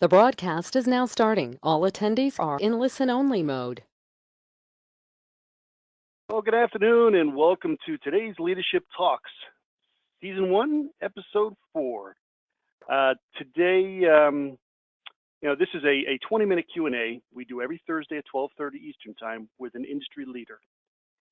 The broadcast is now starting. All attendees are in listen-only mode. Well, good afternoon and welcome to today's Leadership Talks, Season 1, Episode 4. Today, this is a 20-minute Q&A we do every Thursday at 12:30 Eastern Time with an industry leader.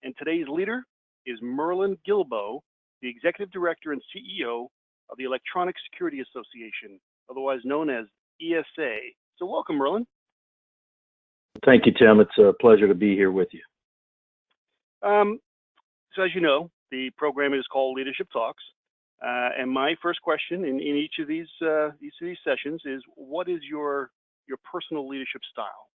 And today's leader is Merlin Guilbeau, the Executive Director and CEO of the Electronic Security Association, otherwise known as ESA. So welcome, Merlin. Thank you, Tim. It's a pleasure to be here with you. So as you know, the program is called Leadership Talks, and my first question in each of these sessions is, what is your personal leadership style?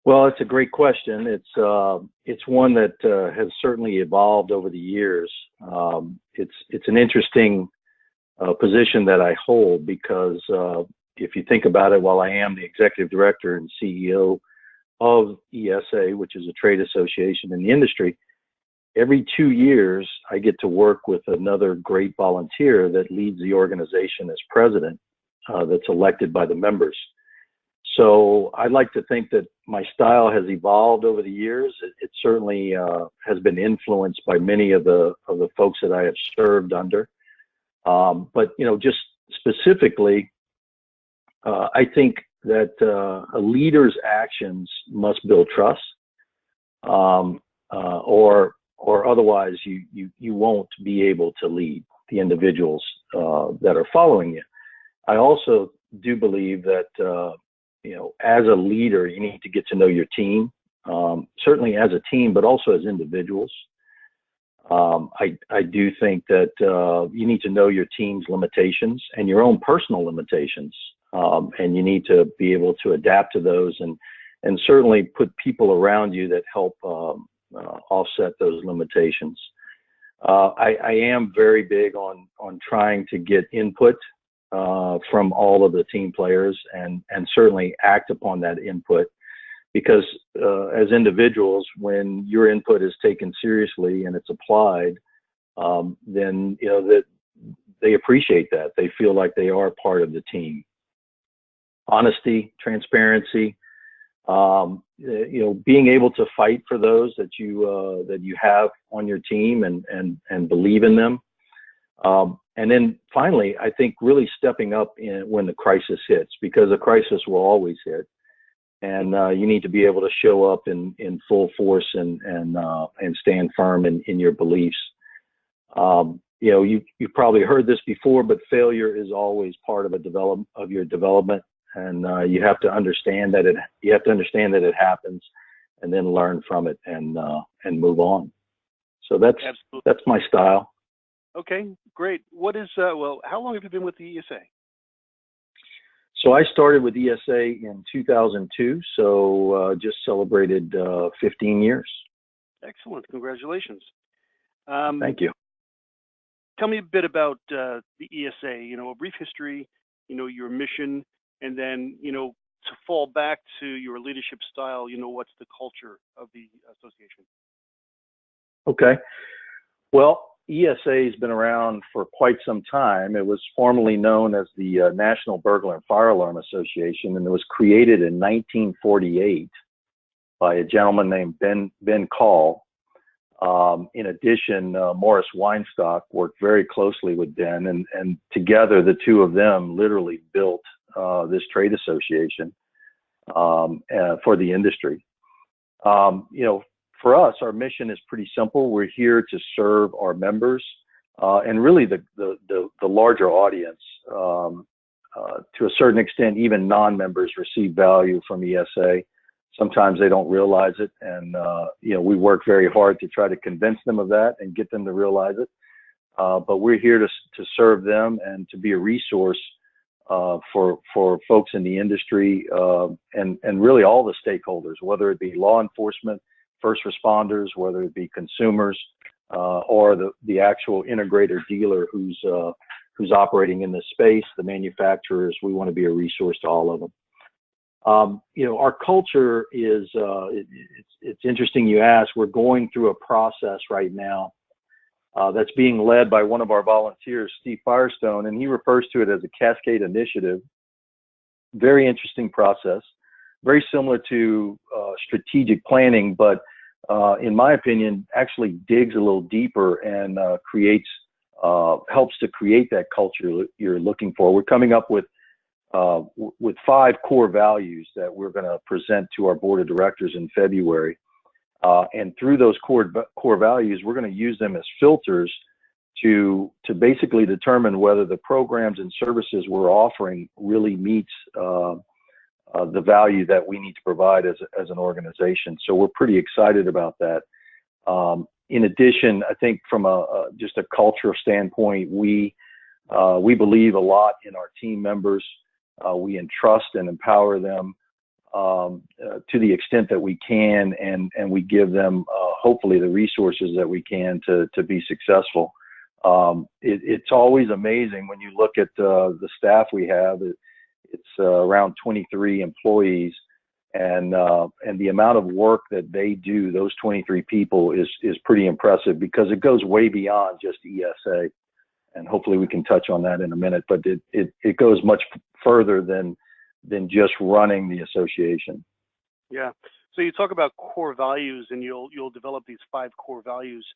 Well, it's a great question. It's one that has certainly evolved over the years. It's an interesting position that I hold because if you think about it, while I am the executive director and CEO of ESA, which is a trade association in the industry, every 2 years I get to work with another great volunteer that leads the organization as president, that's elected by the members. So I'd like to think that my style has evolved over the years. It certainly has been influenced by many of the folks that I have served under. But just specifically, I think that a leader's actions must build trust, or otherwise you won't be able to lead the individuals that are following you. I also do believe that as a leader, you need to get to know your team, certainly as a team, but also as individuals. I do think that you need to know your team's limitations and your own personal limitations. And you need to be able to adapt to those and certainly put people around you that help offset those limitations. I am very big on trying to get input from all of the team players and certainly act upon that input, because as individuals, when your input is taken seriously and it's applied, then that they appreciate that. They feel like they are part of the team. Honesty, transparency, being able to fight for those that you have on your team and believe in them. And then finally, I think really stepping up when the crisis hits, because a crisis will always hit, and you need to be able to show up in full force and stand firm in your beliefs. You've probably heard this before, but failure is always part of your development. And you have to understand that it happens, and then learn from it and move on. So that's my style. Okay, great. What is how long have you been with the ESA? So I started with ESA in 2002. So just celebrated 15 years. Excellent. Congratulations. Thank you. Tell me a bit about the ESA. A brief history. Your mission. And then, to fall back to your leadership style, what's the culture of the association? Okay. Well, ESA has been around for quite some time. It was formerly known as the National Burglar and Fire Alarm Association, and it was created in 1948 by a gentleman named Ben Call. In addition, Morris Weinstock worked very closely with Ben, and together the two of them literally built this trade association for the industry. For us, our mission is pretty simple. We're here to serve our members and really the larger audience. To a certain extent, even non-members receive value from ESA. Sometimes they don't realize it, and we work very hard to try to convince them of that and get them to realize it. But we're here to serve them and to be a resource for folks in the industry and really all the stakeholders, whether it be law enforcement, first responders, whether it be consumers, or the actual integrator dealer who's operating in this space, the manufacturers. We want to be a resource to all of them. Our culture is, it's interesting you ask. We're going through a process right now that's being led by one of our volunteers, Steve Firestone, and he refers to it as a cascade initiative. Very interesting process, very similar to strategic planning, but in my opinion, actually digs a little deeper and helps to create that culture you're looking for. We're coming up with 5 core values that we're going to present to our board of directors in February. And through those core values, we're going to use them as filters to basically determine whether the programs and services we're offering really meets the value that we need to provide as an organization. So we're pretty excited about that. In addition, I think from just a cultural standpoint, we believe a lot in our team members. We entrust and empower them to the extent that we can, and we give them hopefully the resources that we can to be successful. It's always amazing when you look at the staff we have. It's around 23 employees, and the amount of work that they do, those 23 people, is pretty impressive because it goes way beyond just ESA. And hopefully we can touch on that in a minute, but it goes much further than just running the association. Yeah. So you talk about core values, and you'll develop these 5 core values.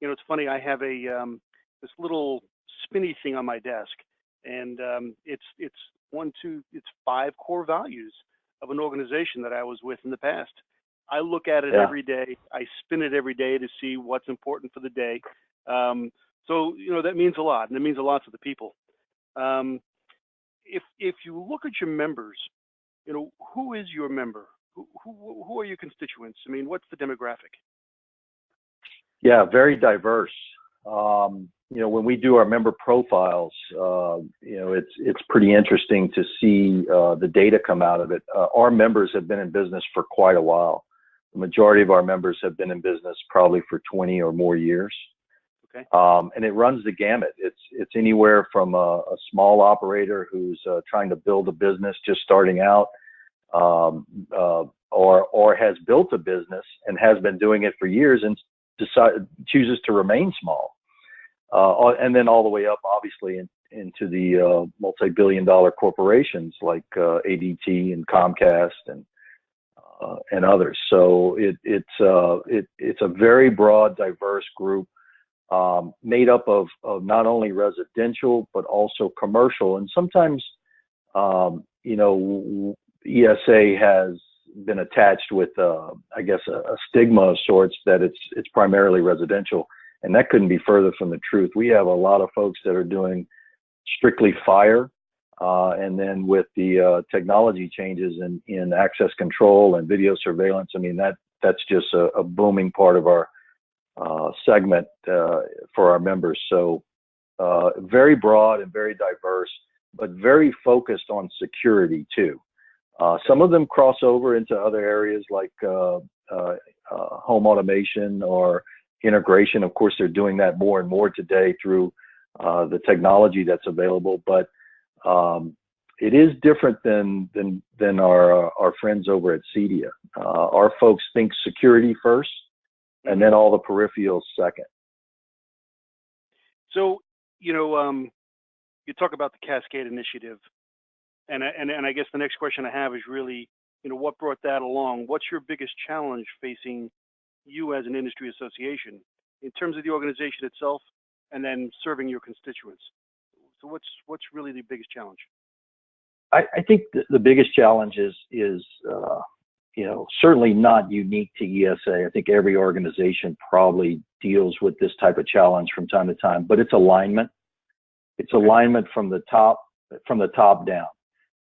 You know, it's funny. I have this little spinny thing on my desk, and it's 5 core values of an organization that I was with in the past. I look at it every day. I spin it every day to see what's important for the day. So that means a lot, and it means a lot to the people. If you look at your members, who is your member? Who are your constituents? I mean, what's the demographic? Yeah, very diverse. When we do our member profiles, it's pretty interesting to see the data come out of it. Our members have been in business for quite a while. The majority of our members have been in business probably for 20 or more years. Okay. And it runs the gamut. It's anywhere from a small operator who's trying to build a business, just starting out, or has built a business and has been doing it for years and chooses to remain small. And then all the way up, obviously, into the multi-billion-dollar corporations like ADT and Comcast and others. So it's a very broad, diverse group, made up of not only residential but also commercial. And sometimes, ESA has been attached with, I guess, a stigma of sorts that it's primarily residential. And that couldn't be further from the truth. We have a lot of folks that are doing strictly fire. And then with the technology changes in access control and video surveillance, I mean, that's just a booming part of our segment for our members. So very broad and very diverse, but very focused on security too. Some of them cross over into other areas like home automation or integration. Of course, they're doing that more and more today through the technology that's available. But it is different than our friends over at CEDIA. Our folks think security first, and then all the peripherals second. So you talk about the Cascade Initiative, and I guess the next question I have is really, what brought that along? What's your biggest challenge facing you as an industry association in terms of the organization itself, and then serving your constituents? So what's really the biggest challenge? I think the biggest challenge is certainly not unique to ESA. I think every organization probably deals with this type of challenge from time to time, but it's alignment. It's alignment from the top down,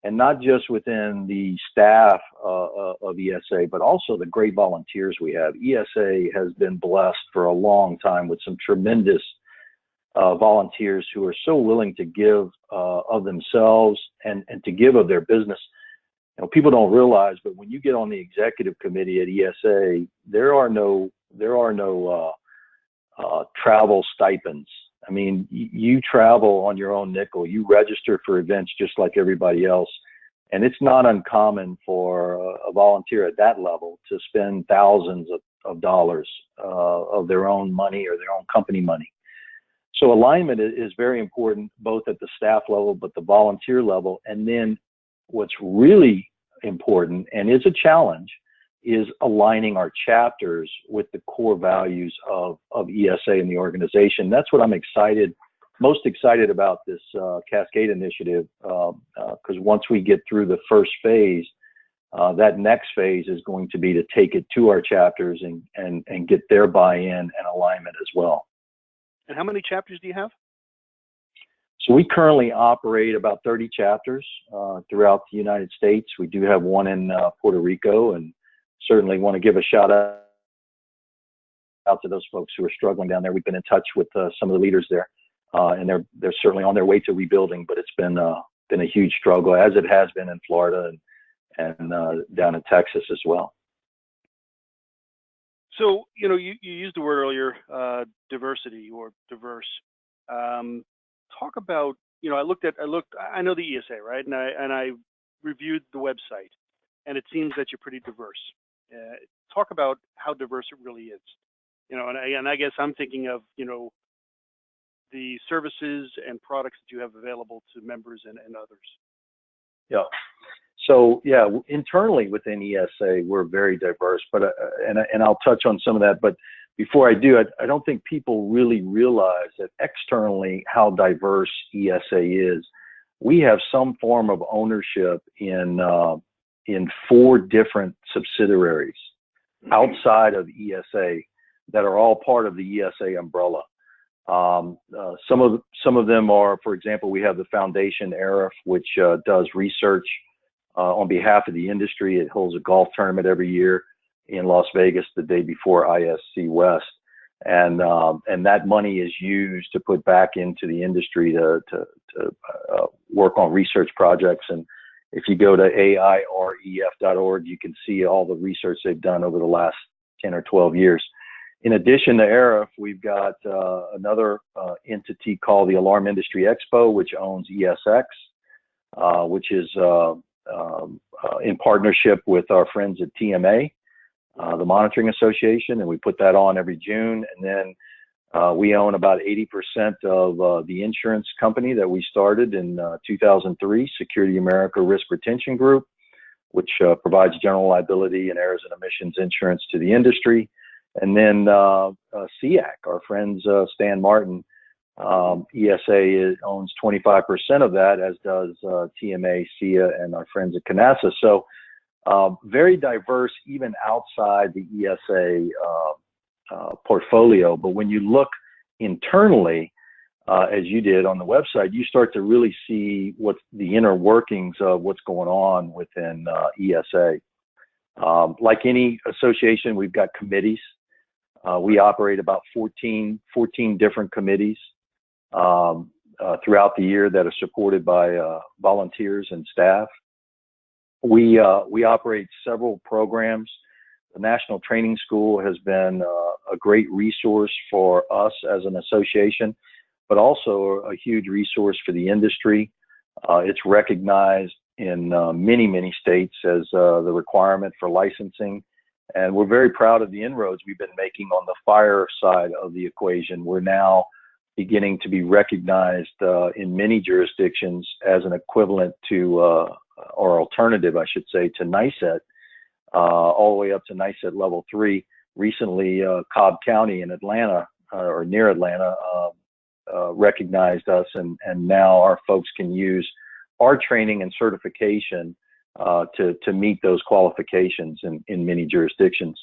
and not just within the staff of ESA, but also the great volunteers we have. ESA has been blessed for a long time with some tremendous volunteers who are so willing to give of themselves and to give of their business. People don't realize, but when you get on the executive committee at ESA, there are no travel stipends. I mean, you travel on your own nickel. You register for events just like everybody else. And it's not uncommon for a volunteer at that level to spend thousands of dollars of their own money or their own company money. So alignment is very important, both at the staff level, but the volunteer level. And then what's really important and is a challenge is aligning our chapters with the core values of ESA and the organization. That's what I'm most excited about this Cascade initiative, because once we get through the first phase, that next phase is going to be to take it to our chapters and get their buy-in and alignment as well. And how many chapters do you have? So we currently operate about 30 chapters throughout the United States. We do have one in Puerto Rico, and certainly want to give a shout out to those folks who are struggling down there. We've been in touch with some of the leaders there, and they're certainly on their way to rebuilding. But it's been a huge struggle, as it has been in Florida and down in Texas as well. So, you know, you used the word earlier, diversity or diverse. Talk about, you know, I know the ESA, right? And I reviewed the website, and it seems that you're pretty diverse. Talk about how diverse it really is. You know, and I guess I'm thinking of, you know, the services and products that you have available to members and others. Yeah. So yeah, internally within ESA, we're very diverse, but and I'll touch on some of that. But before I do, I don't think people really realize that externally how diverse ESA is. We have some form of ownership in 4 different subsidiaries outside of ESA that are all part of the ESA umbrella. Some of them are, for example, we have the Foundation ERIF, which does research on behalf of the industry. It holds a golf tournament every year in Las Vegas the day before ISC West, and that money is used to put back into the industry to work on research projects. And if you go to AIREF.org, you can see all the research they've done over the last 10 or 12 years. In addition to ERIF, we've got another entity called the Alarm Industry Expo, which owns ESX, which is in partnership with our friends at TMA, the Monitoring Association, and we put that on every June. And then we own about 80% of the insurance company that we started in 2003, Security America Risk Retention Group, which provides general liability and errors and omissions insurance to the industry. And then SEAC, our friends Stan Martin, ESA owns 25% of that, as does TMA, SEA, and our friends at Canassa. So very diverse even outside the ESA portfolio. But when you look internally, as you did on the website, you start to really see what's the inner workings of what's going on within ESA. Like any association, we've got committees. We operate about 14 different committees throughout the year that are supported by volunteers and staff. We operate several programs. The National Training School has been a great resource for us as an association, but also a huge resource for the industry. It's recognized in many states as the requirement for licensing. And we're very proud of the inroads we've been making on the fire side of the equation. We're now beginning to be recognized in many jurisdictions as an equivalent to, or alternative, I should say, to NICET, all the way up to NICET level 3. Recently, Cobb County in Atlanta, or near Atlanta, recognized us, and now our folks can use our training and certification to meet those qualifications in many jurisdictions.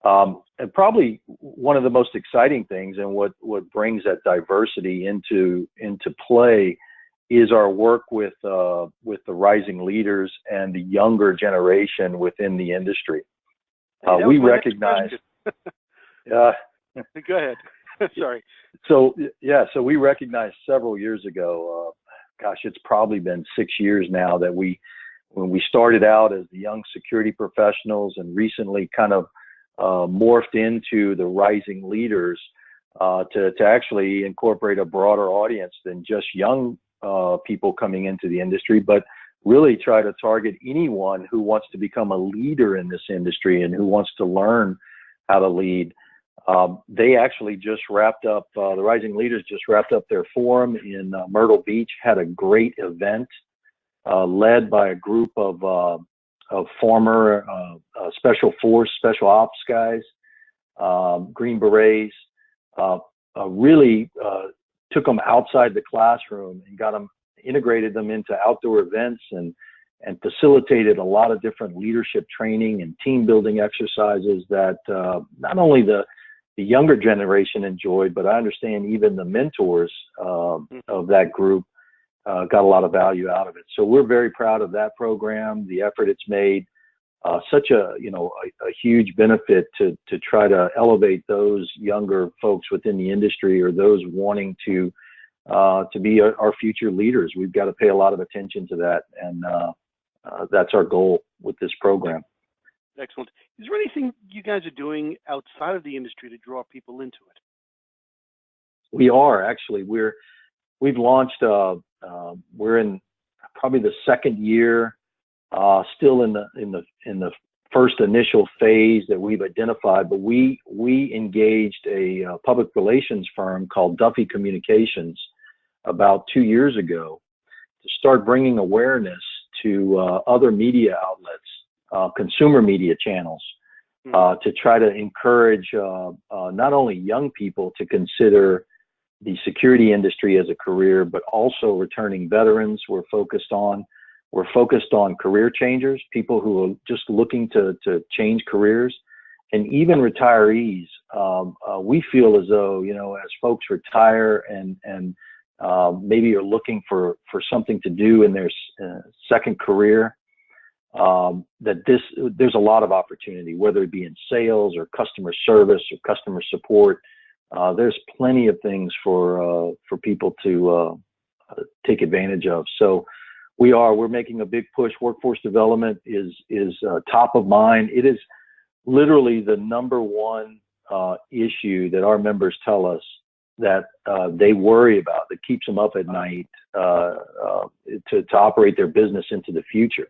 And probably one of the most exciting things, and what brings that diversity into play, is our work with the rising leaders and the younger generation within the industry. We recognize. Go ahead. Sorry. So we recognized several years ago. Gosh, it's probably been 6 years now that when we started out as the young security professionals and recently kind of morphed into the rising leaders, to actually incorporate a broader audience than just young people coming into the industry, but really try to target anyone who wants to become a leader in this industry and who wants to learn how to lead. They actually just wrapped up, the Rising Leaders just wrapped up their forum in Myrtle Beach, had a great event led by a group of former special force, special ops guys, Green Berets, really took them outside the classroom and integrated them into outdoor events and facilitated a lot of different leadership training and team building exercises that not only the younger generation enjoyed, but I understand even the mentors of that group got a lot of value out of it. So we're very proud of that program, the effort it's made, such a huge benefit to try to elevate those younger folks within the industry or those wanting to be our future leaders. We've got to pay a lot of attention to that, and that's our goal with this program. Excellent. Is there anything you guys are doing outside of the industry to draw people into it? We are actually. We've launched. We're in probably the second year, still in the first initial phase that we've identified. But we engaged a public relations firm called Duffy Communications about 2 years ago to start bringing awareness to other media outlets, consumer media channels, to try to encourage not only young people to consider the security industry as a career, but also returning veterans. We're focused on career changers, people who are just looking to change careers, and even retirees. We feel as though, as folks retire and maybe are looking for something to do in their second career, that there's a lot of opportunity, whether it be in sales or customer service or customer support. There's plenty of things for people to take advantage of. So we're making a big push. Workforce development is top of mind. It is literally the number one issue that our members tell us that they worry about, that keeps them up at night to operate their business into the future.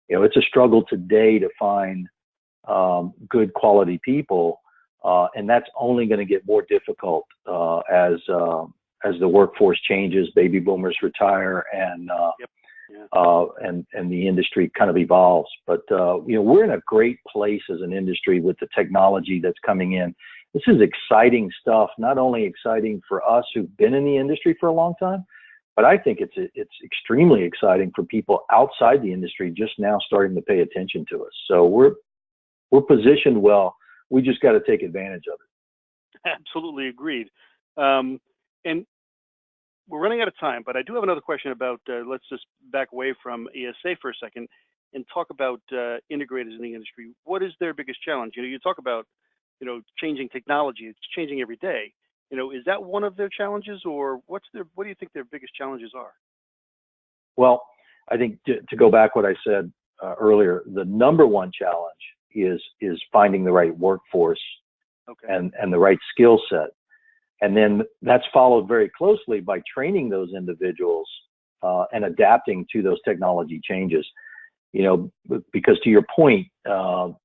It's a struggle today to find good quality people, and that's only going to get more difficult as the workforce changes, baby boomers retire, and the industry kind of evolves. But we're in a great place as an industry with the technology that's coming in. This is exciting stuff. Not only exciting for us who've been in the industry for a long time, but I think it's extremely exciting for people outside the industry just now starting to pay attention to us. So we're positioned well. We just got to take advantage of it. Absolutely agreed. And we're running out of time, but I do have another question about, let's just back away from ESA for a second and talk about integrators in the industry. What is their biggest challenge? You talk about, changing technology. It's changing every day. Is that one of their challenges, or what do you think their biggest challenges are? Well, I think to go back what I said earlier, the number one challenge is finding the right workforce, and the right skill set. And then that's followed very closely by training those individuals and adapting to those technology changes. Because to your point, 10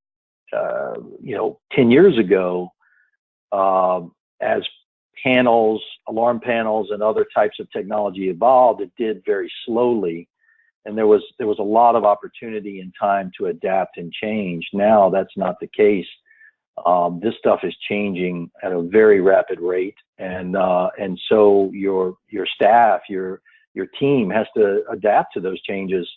years ago, as panels, alarm panels, and other types of technology evolved, it did very slowly, and there was a lot of opportunity and time to adapt and change. Now that's not the case. This stuff is changing at a very rapid rate, and so your staff, your team has to adapt to those changes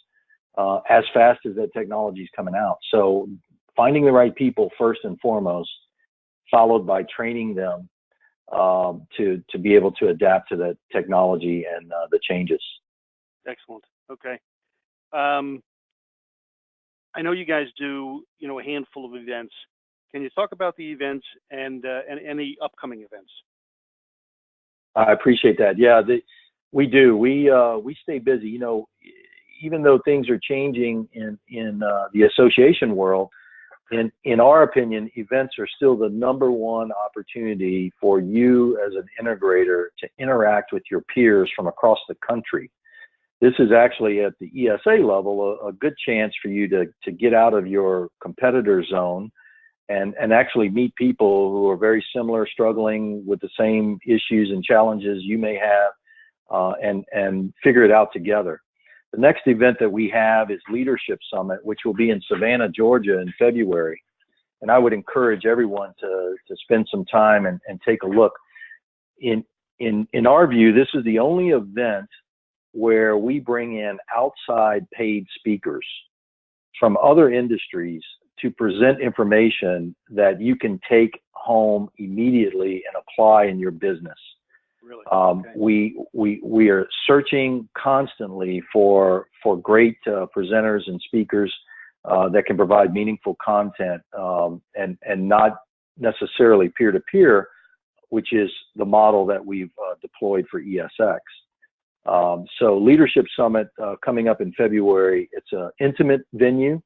as fast as that technology is coming out. So finding the right people first and foremost, followed by training them to be able to adapt to the technology and the changes. Excellent. Okay. I know you guys do, a handful of events. Can you talk about the events and any upcoming events? I appreciate that. Yeah, we do. We stay busy. Even though things are changing in the association world, in our opinion, events are still the number one opportunity for you as an integrator to interact with your peers from across the country. This is actually at the ESA level a good chance for you to get out of your competitor zone and actually meet people who are very similar, struggling with the same issues and challenges you may have, and figure it out together. The next event that we have is Leadership Summit, which will be in Savannah, Georgia in February. And I would encourage everyone to spend some time and take a look. In our view, this is the only event where we bring in outside paid speakers from other industries to present information that you can take home immediately and apply in your business. Really? We are searching constantly for great presenters and speakers that can provide meaningful content, and not necessarily peer-to-peer, which is the model that we've deployed for ESX. So Leadership Summit coming up in February. It's an intimate venue.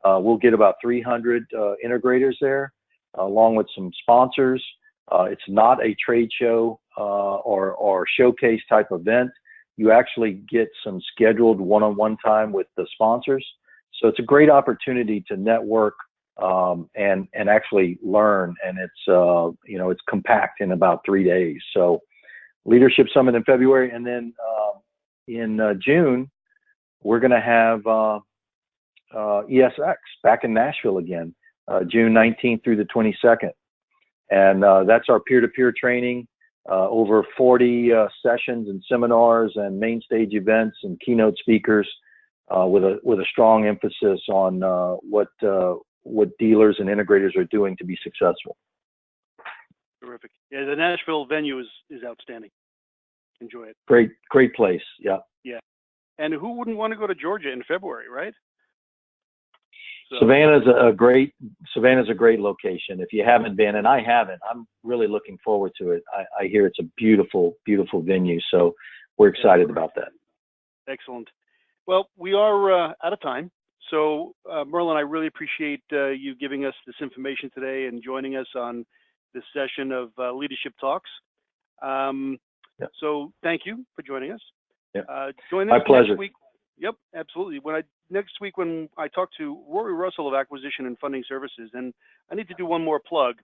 We'll get about 300 integrators there, along with some sponsors. It's not a trade show or showcase type event. You actually get some scheduled one-on-one time with the sponsors. So it's a great opportunity to network and actually learn. And it's it's compact in about 3 days. So Leadership Summit in February, and then in June we're going to have ESX back in Nashville again, June 19th through the 22nd. And that's our peer-to-peer training, over 40 sessions and seminars and main stage events and keynote speakers, with a strong emphasis on what dealers and integrators are doing to be successful. Terrific. Yeah, the Nashville venue is outstanding. Enjoy it. Great place. Yeah. Yeah. And who wouldn't want to go to Georgia in February, right? So. Savannah's a great location. If you haven't been, and I haven't, I'm really looking forward to it. I hear it's a beautiful, beautiful venue. So we're excited about that. Excellent. Well, we are out of time. So Merlin, I really appreciate you giving us this information today and joining us on this session of Leadership Talks. Yep. So thank you for joining us. Yep. Join us My pleasure. next week. Yep, absolutely. Next week when I talk to Rory Russell of Acquisition and Funding Services, and I need to do one more plug.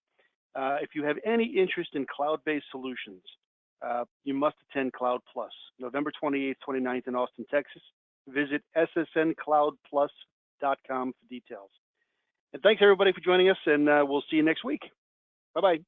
If you have any interest in cloud-based solutions, you must attend Cloud Plus, November 28th, 29th in Austin, Texas. Visit ssncloudplus.com for details. And thanks everybody for joining us, and we'll see you next week. Bye-bye.